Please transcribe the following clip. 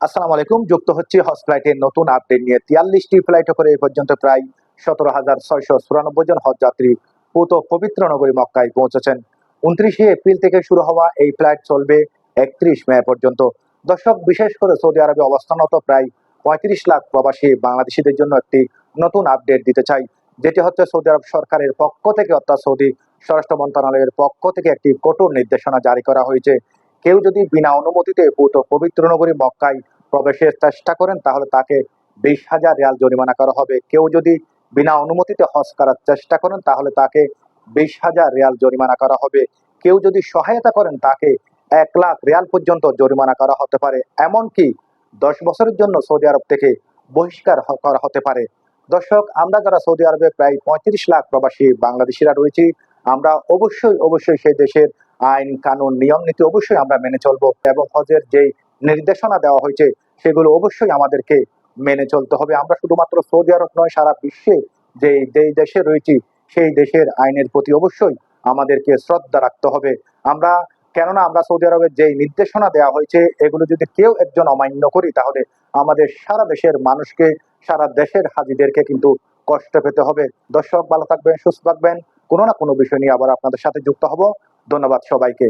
আসসালামু আলাইকুম। যুক্ত হচ্ছে হজ ফ্লাইটের নতুন আপডেট নিয়ে। ৪৩টি ফ্লাইটে করে এ পর্যন্ত প্রায় ১৭,৬৯৪ জন হজ যাত্রী পূত পবিত্র নগরী মক্কায় পৌঁছেছেন। ২৯শে এপ্রিল থেকে শুরু হওয়া এই ফ্লাইট চলবে ৩১ মে পর্যন্ত। দর্শক, বিশেষ করে সৌদি আরবে অবস্থানরত প্রায় ৩৫ লাখ প্রবাসী বাংলাদেশিদের জন্য একটি নতুন আপডেট দিতে চাই, যেটি হচ্ছে সৌদি আরব সরকারের পক্ষ থেকে, অর্থাৎ সৌদি স্বরাষ্ট্র মন্ত্রণালয়ের পক্ষ থেকে একটি কঠোর নির্দেশনা জারি করা হয়েছে। কেউ যদি বিনা অনুমতিতে পূত পবিত্র নগরী মক্কায় প্রবেশের চেষ্টা করেন তাহলে তাকে ২০,০০০ রিয়াল জরিমানা করা হবে। কেউ যদি বিনা অনুমতিতে হজ করার চেষ্টা করেন তাহলে তাকে ২০,০০০ রিয়াল জরিমানা করা হবে। কেউ যদি সহায়তা করেন তাকে ১,০০,০০০ রিয়াল পর্যন্ত জরিমানা করা হতে পারে। এমনকি ১০ বছরের জন্য সৌদি আরব থেকে বহিষ্কার করা হতে পারে। দর্শক, আমরা যারা সৌদি আরবে প্রায় ৩৫ লাখ প্রবাসী বাংলাদেশিরা রয়েছি, আমরা অবশ্যই সেই দেশের আইন কানুন নিয়ম নীতি অবশ্যই আমরা মেনে চলবো এবং হজের যেই নির্দেশনা দেওয়া হয়েছে সেগুলো অবশ্যই আমাদেরকে মেনে চলতে হবে। আমরা শুধুমাত্র সৌদি আরব নয়, সারা বিশ্বে যেই দেশে রয়েছি সেই দেশের আইনের প্রতি অবশ্যই আমাদেরকে শ্রদ্ধা রাখতে হবে। কেননা আমরা সৌদি আরবের যেই নির্দেশনা দেওয়া হয়েছে এগুলো যদি কেউ একজন অমান্য করি তাহলে আমাদের সারা দেশের মানুষকে, সারা দেশের হাজিদেরকে কিন্তু কষ্ট পেতে হবে। দর্শক, ভালো থাকবেন, সুস্থ থাকবেন। কোনো না কোনো বিষয় নিয়ে আবার আপনাদের সাথে যুক্ত হব। ধন্যবাদ সবাইকে।